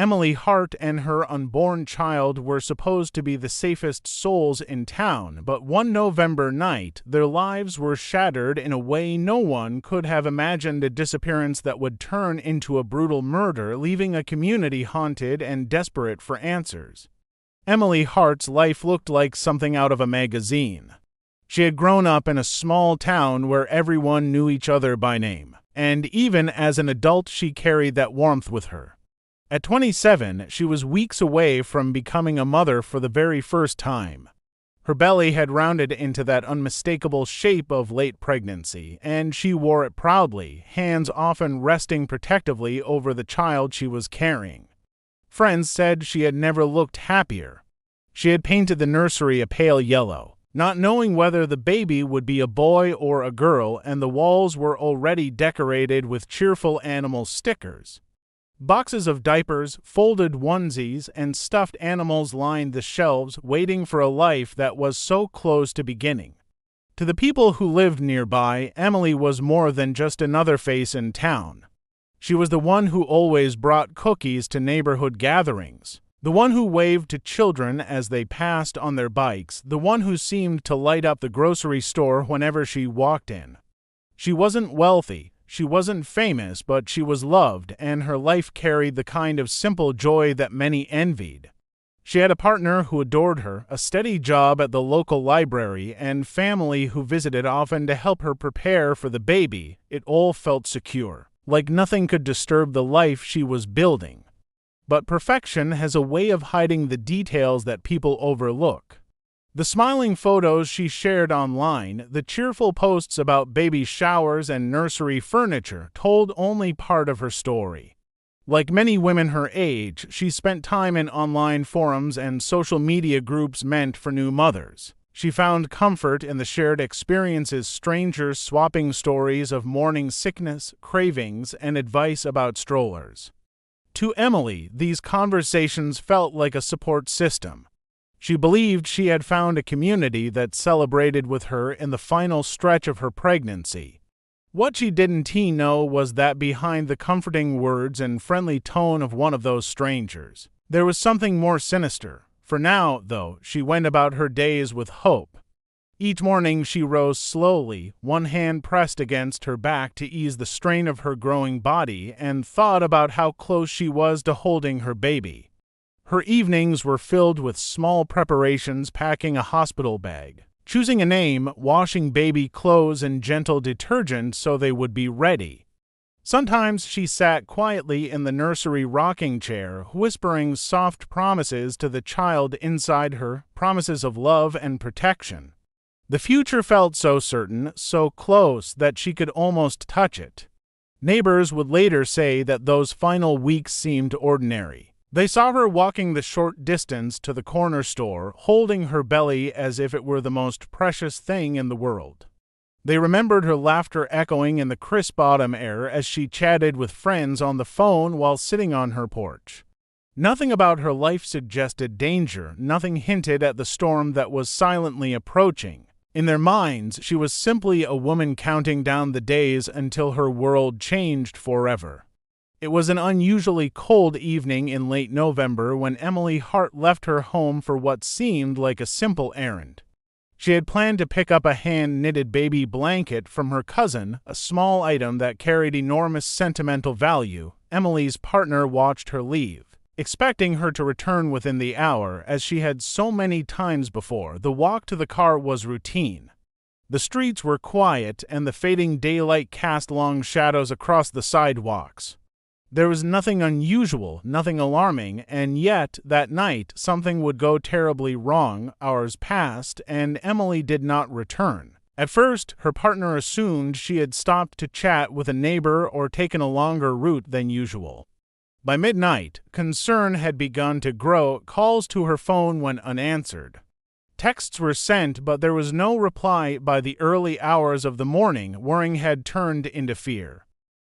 Emily Hart and her unborn child were supposed to be the safest souls in town, but one November night, their lives were shattered in a way no one could have imagined, a disappearance that would turn into a brutal murder, leaving a community haunted and desperate for answers. Emily Hart's life looked like something out of a magazine. She had grown up in a small town where everyone knew each other by name, and even as an adult she carried that warmth with her. At 27, she was weeks away from becoming a mother for the very first time. Her belly had rounded into that unmistakable shape of late pregnancy, and she wore it proudly, hands often resting protectively over the child she was carrying. Friends said she had never looked happier. She had painted the nursery a pale yellow, not knowing whether the baby would be a boy or a girl, and the walls were already decorated with cheerful animal stickers. Boxes of diapers, folded onesies, and stuffed animals lined the shelves, waiting for a life that was so close to beginning. To the people who lived nearby, Emily was more than just another face in town. She was the one who always brought cookies to neighborhood gatherings, the one who waved to children as they passed on their bikes, the one who seemed to light up the grocery store whenever she walked in. She wasn't wealthy. She wasn't famous, but she was loved, and her life carried the kind of simple joy that many envied. She had a partner who adored her, a steady job at the local library, and family who visited often to help her prepare for the baby. It all felt secure, like nothing could disturb the life she was building. But perfection has a way of hiding the details that people overlook. The smiling photos she shared online, the cheerful posts about baby showers and nursery furniture, told only part of her story. Like many women her age, she spent time in online forums and social media groups meant for new mothers. She found comfort in the shared experiences, strangers swapping stories of morning sickness, cravings, and advice about strollers. To Emily, these conversations felt like a support system. She believed she had found a community that celebrated with her in the final stretch of her pregnancy. What she didn't know was that behind the comforting words and friendly tone of one of those strangers, there was something more sinister. For now, though, she went about her days with hope. Each morning she rose slowly, one hand pressed against her back to ease the strain of her growing body, and thought about how close she was to holding her baby. Her evenings were filled with small preparations, packing a hospital bag, choosing a name, washing baby clothes in gentle detergent so they would be ready. Sometimes she sat quietly in the nursery rocking chair, whispering soft promises to the child inside her, promises of love and protection. The future felt so certain, so close that she could almost touch it. Neighbors would later say that those final weeks seemed ordinary. They saw her walking the short distance to the corner store, holding her belly as if it were the most precious thing in the world. They remembered her laughter echoing in the crisp autumn air as she chatted with friends on the phone while sitting on her porch. Nothing about her life suggested danger, nothing hinted at the storm that was silently approaching. In their minds, she was simply a woman counting down the days until her world changed forever. It was an unusually cold evening in late November when Emily Hart left her home for what seemed like a simple errand. She had planned to pick up a hand-knitted baby blanket from her cousin, a small item that carried enormous sentimental value. Emily's partner watched her leave, expecting her to return within the hour. As she had so many times before, the walk to the car was routine. The streets were quiet, and the fading daylight cast long shadows across the sidewalks. There was nothing unusual, nothing alarming, and yet, that night, something would go terribly wrong. Hours passed, and Emily did not return. At first, her partner assumed she had stopped to chat with a neighbor or taken a longer route than usual. By midnight, concern had begun to grow. Calls to her phone went unanswered. Texts were sent, but there was no reply. By the early hours of the morning, worrying had turned into fear.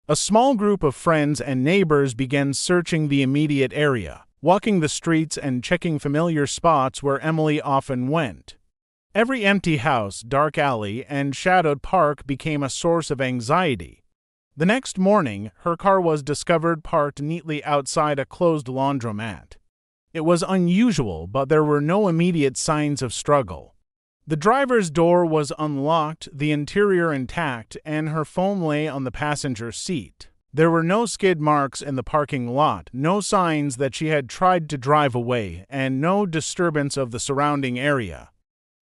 A small group of friends and neighbors began searching the immediate area, walking the streets and checking familiar spots where Emily often went. Every empty house, dark alley, and shadowed park became a source of anxiety. The next morning, her car was discovered parked neatly outside a closed laundromat. It was unusual, but there were no immediate signs of struggle. The driver's door was unlocked, the interior intact, and her phone lay on the passenger seat. There were no skid marks in the parking lot, no signs that she had tried to drive away, and no disturbance of the surrounding area.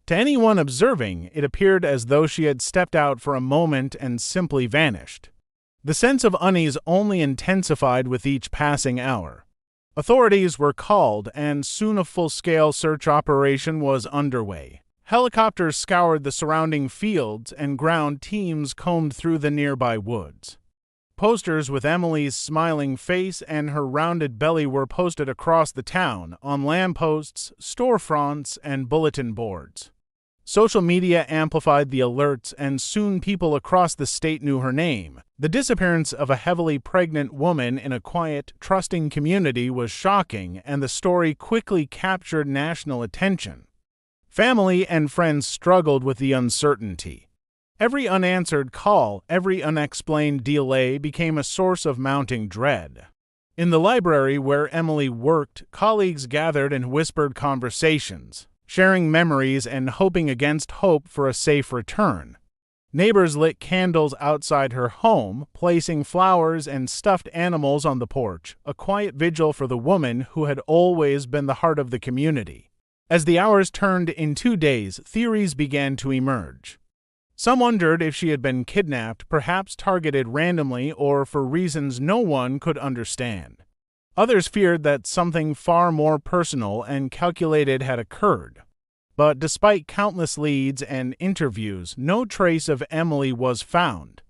To anyone observing, it appeared as though she had stepped out for a moment and simply vanished. The sense of unease only intensified with each passing hour. Authorities were called, and soon a full-scale search operation was underway. Helicopters scoured the surrounding fields, and ground teams combed through the nearby woods. Posters with Emily's smiling face and her rounded belly were posted across the town, on lampposts, storefronts, and bulletin boards. Social media amplified the alerts, and soon people across the state knew her name. The disappearance of a heavily pregnant woman in a quiet, trusting community was shocking, and the story quickly captured national attention. Family and friends struggled with the uncertainty. Every unanswered call, every unexplained delay became a source of mounting dread. In the library where Emily worked, colleagues gathered and whispered conversations, sharing memories and hoping against hope for a safe return. Neighbors lit candles outside her home, placing flowers and stuffed animals on the porch, a quiet vigil for the woman who had always been the heart of the community. As the hours turned into days, theories began to emerge. Some wondered if she had been kidnapped, perhaps targeted randomly or for reasons no one could understand. Others feared that something far more personal and calculated had occurred. But despite countless leads and interviews, no trace of Emily was found.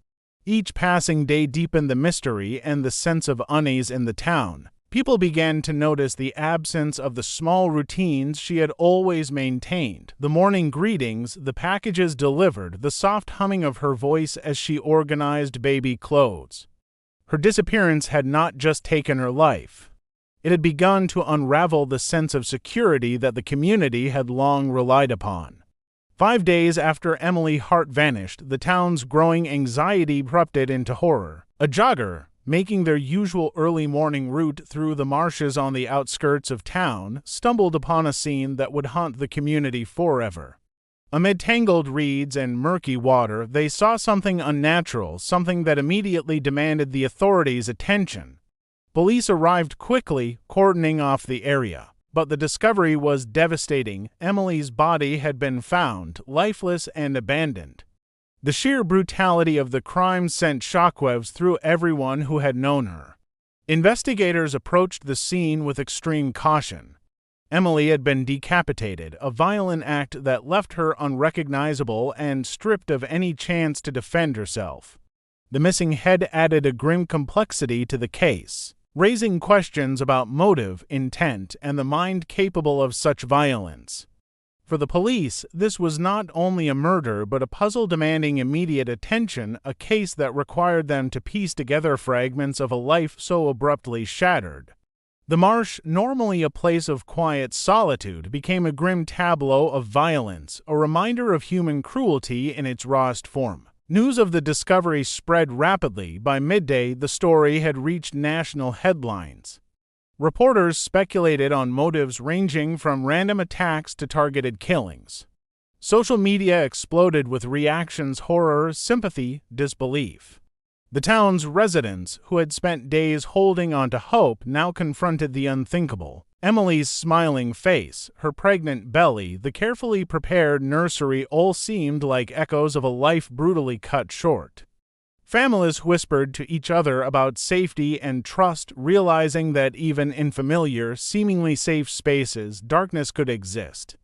Each passing day deepened the mystery and the sense of unease in the town. People began to notice the absence of the small routines she had always maintained: the morning greetings, the packages delivered, the soft humming of her voice as she organized baby clothes. Her disappearance had not just taken her life. It had begun to unravel the sense of security that the community had long relied upon. 5 days after Emily Hart vanished, the town's growing anxiety erupted into horror. A jogger, making their usual early morning route through the marshes on the outskirts of town, stumbled upon a scene that would haunt the community forever. Amid tangled reeds and murky water, they saw something unnatural, something that immediately demanded the authorities' attention. Police arrived quickly, cordoning off the area. But the discovery was devastating. Emily's body had been found, lifeless and abandoned. The sheer brutality of the crime sent shockwaves through everyone who had known her. Investigators approached the scene with extreme caution. Emily had been decapitated, a violent act that left her unrecognizable and stripped of any chance to defend herself. The missing head added a grim complexity to the case, raising questions about motive, intent, and the mind capable of such violence. For the police, this was not only a murder but a puzzle demanding immediate attention, a case that required them to piece together fragments of a life so abruptly shattered. The marsh, normally a place of quiet solitude, became a grim tableau of violence, a reminder of human cruelty in its rawest form. News of the discovery spread rapidly. By midday, the story had reached national headlines. Reporters speculated on motives ranging from random attacks to targeted killings. Social media exploded with reactions: horror, sympathy, disbelief. The town's residents, who had spent days holding on to hope, now confronted the unthinkable. Emily's smiling face, her pregnant belly, the carefully prepared nursery all seemed like echoes of a life brutally cut short. Families whispered to each other about safety and trust, realizing that even in familiar, seemingly safe spaces, darkness could exist.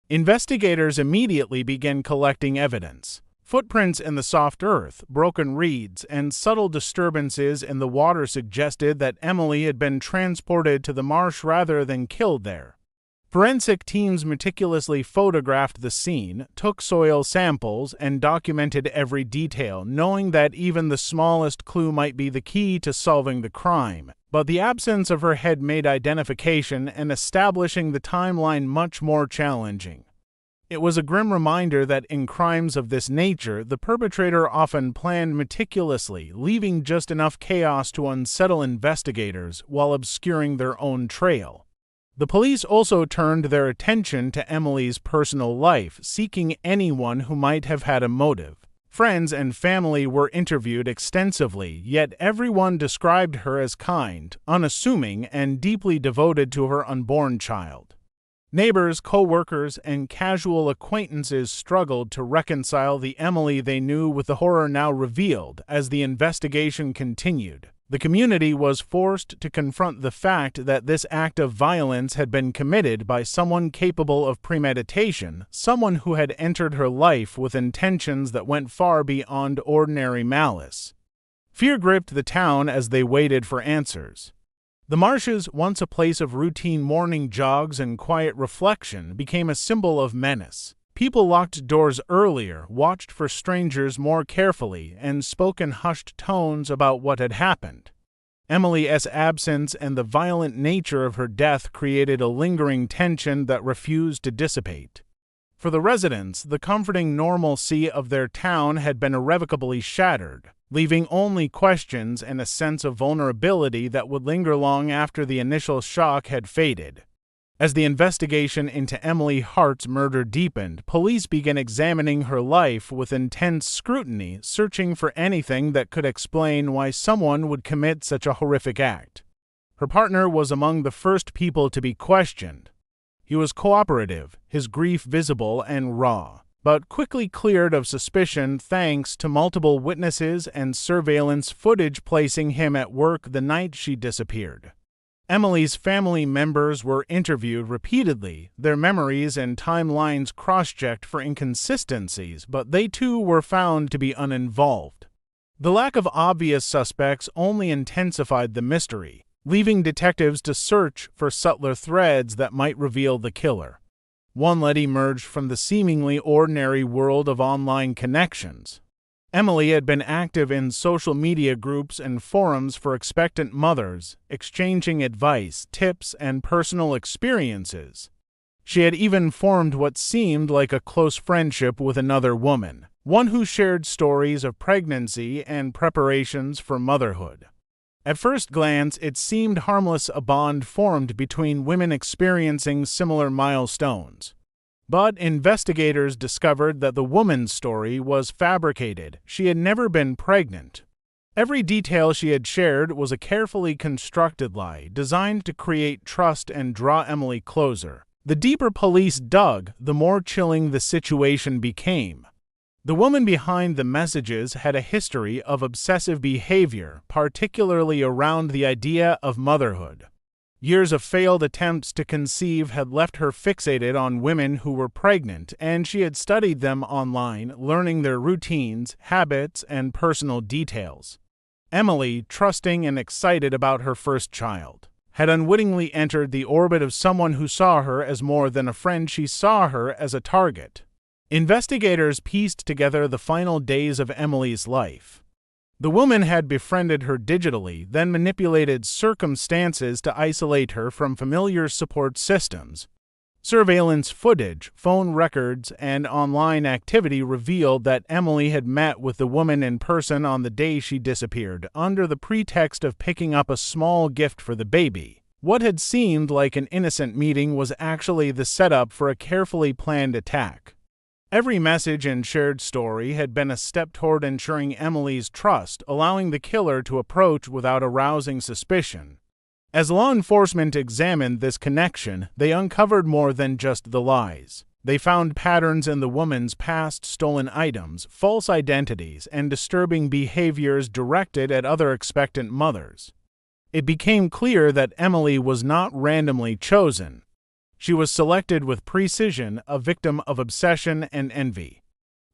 Investigators immediately began collecting evidence. Footprints in the soft earth, broken reeds, and subtle disturbances in the water suggested that Emily had been transported to the marsh rather than killed there. Forensic teams meticulously photographed the scene, took soil samples, and documented every detail, knowing that even the smallest clue might be the key to solving the crime. But the absence of her head made identification and establishing the timeline much more challenging. It was a grim reminder that in crimes of this nature, the perpetrator often planned meticulously, leaving just enough chaos to unsettle investigators while obscuring their own trail. The police also turned their attention to Emily's personal life, seeking anyone who might have had a motive. Friends and family were interviewed extensively, yet everyone described her as kind, unassuming, and deeply devoted to her unborn child. Neighbors, co-workers, and casual acquaintances struggled to reconcile the Emily they knew with the horror now revealed. As the investigation continued, the community was forced to confront the fact that this act of violence had been committed by someone capable of premeditation, someone who had entered her life with intentions that went far beyond ordinary malice. Fear gripped the town as they waited for answers. The marshes, once a place of routine morning jogs and quiet reflection, became a symbol of menace. People locked doors earlier, watched for strangers more carefully, and spoke in hushed tones about what had happened. Emily's absence and the violent nature of her death created a lingering tension that refused to dissipate. For the residents, the comforting normalcy of their town had been irrevocably shattered, leaving only questions and a sense of vulnerability that would linger long after the initial shock had faded. As the investigation into Emily Hart's murder deepened, police began examining her life with intense scrutiny, searching for anything that could explain why someone would commit such a horrific act. Her partner was among the first people to be questioned. He was cooperative, his grief visible and raw, but quickly cleared of suspicion thanks to multiple witnesses and surveillance footage placing him at work the night she disappeared. Emily's family members were interviewed repeatedly, their memories and timelines cross-checked for inconsistencies, but they too were found to be uninvolved. The lack of obvious suspects only intensified the mystery, leaving detectives to search for subtler threads that might reveal the killer. One lead emerged from the seemingly ordinary world of online connections. Emily had been active in social media groups and forums for expectant mothers, exchanging advice, tips, and personal experiences. She had even formed what seemed like a close friendship with another woman, one who shared stories of pregnancy and preparations for motherhood. At first glance, it seemed harmless, a bond formed between women experiencing similar milestones. But investigators discovered that the woman's story was fabricated. She had never been pregnant. Every detail she had shared was a carefully constructed lie, designed to create trust and draw Emily closer. The deeper police dug, the more chilling the situation became. The woman behind the messages had a history of obsessive behavior, particularly around the idea of motherhood. Years of failed attempts to conceive had left her fixated on women who were pregnant, and she had studied them online, learning their routines, habits, and personal details. Emily, trusting and excited about her first child, had unwittingly entered the orbit of someone who saw her as more than a friend. She saw her as a target. Investigators pieced together the final days of Emily's life. The woman had befriended her digitally, then manipulated circumstances to isolate her from familiar support systems. Surveillance footage, phone records, and online activity revealed that Emily had met with the woman in person on the day she disappeared, under the pretext of picking up a small gift for the baby. What had seemed like an innocent meeting was actually the setup for a carefully planned attack. Every message and shared story had been a step toward ensuring Emily's trust, allowing the killer to approach without arousing suspicion. As law enforcement examined this connection, they uncovered more than just the lies. They found patterns in the woman's past: stolen items, false identities, and disturbing behaviors directed at other expectant mothers. It became clear that Emily was not randomly chosen. She was selected with precision, a victim of obsession and envy.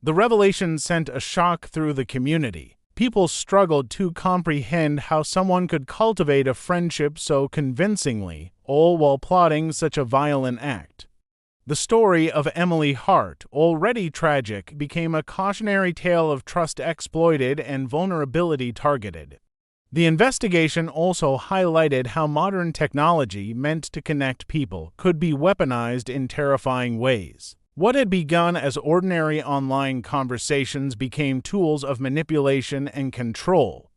The revelation sent a shock through the community. People struggled to comprehend how someone could cultivate a friendship so convincingly, all while plotting such a violent act. The story of Emily Hart, already tragic, became a cautionary tale of trust exploited and vulnerability targeted. The investigation also highlighted how modern technology, meant to connect people, could be weaponized in terrifying ways. What had begun as ordinary online conversations became tools of manipulation and control.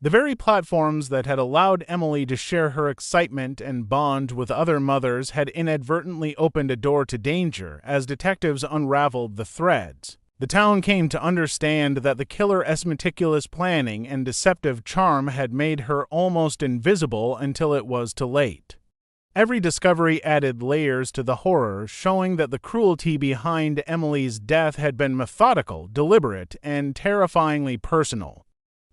The very platforms that had allowed Emily to share her excitement and bond with other mothers had inadvertently opened a door to danger as detectives unraveled the threads. The town came to understand that the killer's meticulous planning and deceptive charm had made her almost invisible until it was too late. Every discovery added layers to the horror, showing that the cruelty behind Emily's death had been methodical, deliberate, and terrifyingly personal.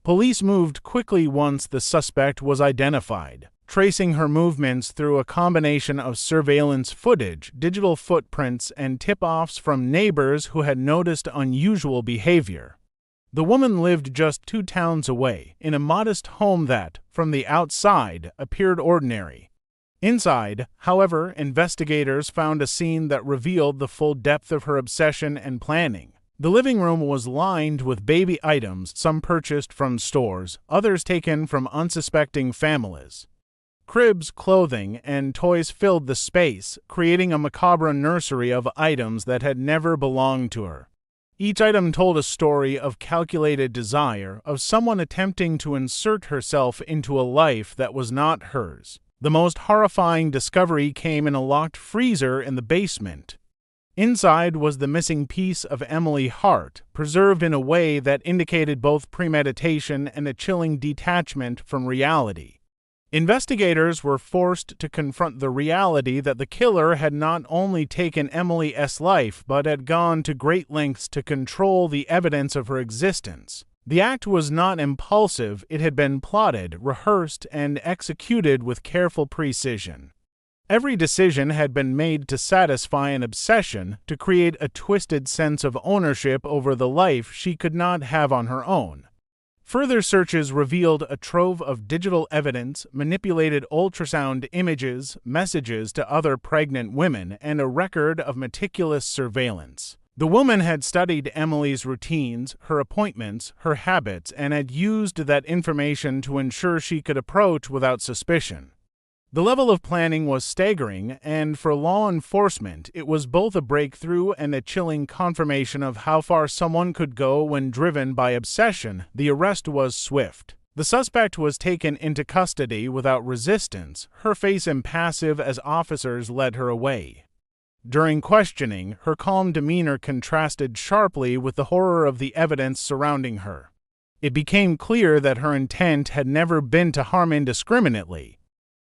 Police moved quickly once the suspect was identified, tracing her movements through a combination of surveillance footage, digital footprints, and tip-offs from neighbors who had noticed unusual behavior. The woman lived just 2 towns away, in a modest home that, from the outside, appeared ordinary. Inside, however, investigators found a scene that revealed the full depth of her obsession and planning. The living room was lined with baby items, some purchased from stores, others taken from unsuspecting families. Cribs, clothing, and toys filled the space, creating a macabre nursery of items that had never belonged to her. Each item told a story of calculated desire, of someone attempting to insert herself into a life that was not hers. The most horrifying discovery came in a locked freezer in the basement. Inside was the missing piece of Emily Hart, preserved in a way that indicated both premeditation and a chilling detachment from reality. Investigators were forced to confront the reality that the killer had not only taken Emily's life but had gone to great lengths to control the evidence of her existence. The act was not impulsive, it had been plotted, rehearsed, and executed with careful precision. Every decision had been made to satisfy an obsession, to create a twisted sense of ownership over the life she could not have on her own. Further searches revealed a trove of digital evidence, manipulated ultrasound images, messages to other pregnant women, and a record of meticulous surveillance. The woman had studied Emily's routines, her appointments, her habits, and had used that information to ensure she could approach without suspicion. The level of planning was staggering, and for law enforcement, it was both a breakthrough and a chilling confirmation of how far someone could go when driven by obsession. The arrest was swift. The suspect was taken into custody without resistance, her face impassive as officers led her away. During questioning, her calm demeanor contrasted sharply with the horror of the evidence surrounding her. It became clear that her intent had never been to harm indiscriminately.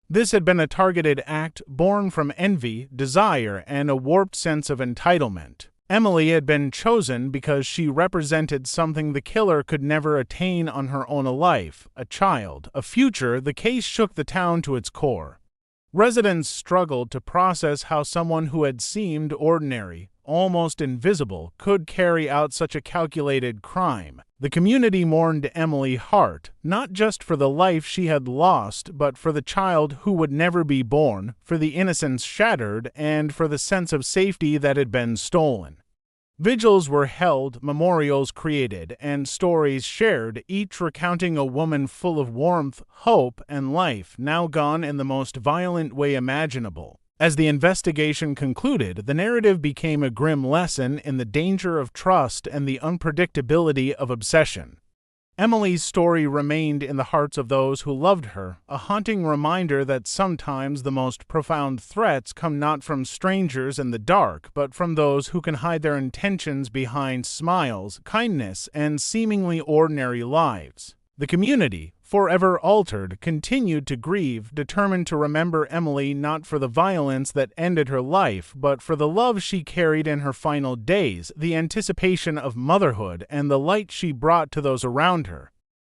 This had been a targeted act born from envy, desire, and a warped sense of entitlement. Emily had been chosen because she represented something the killer could never attain on her own: a life, a child, a future. The case shook the town to its core. Residents struggled to process how someone who had seemed ordinary, almost invisible, could carry out such a calculated crime. The community mourned Emily Hart, not just for the life she had lost, but for the child who would never be born, for the innocence shattered, and for the sense of safety that had been stolen. Vigils were held, memorials created, and stories shared, each recounting a woman full of warmth, hope, and life, now gone in the most violent way imaginable. As the investigation concluded, the narrative became a grim lesson in the danger of trust and the unpredictability of obsession. Emily's story remained in the hearts of those who loved her, a haunting reminder that sometimes the most profound threats come not from strangers in the dark, but from those who can hide their intentions behind smiles, kindness, and seemingly ordinary lives. The community, forever altered, continued to grieve, determined to remember Emily not for the violence that ended her life, but for the love she carried in her final days, the anticipation of motherhood, and the light she brought to those around her.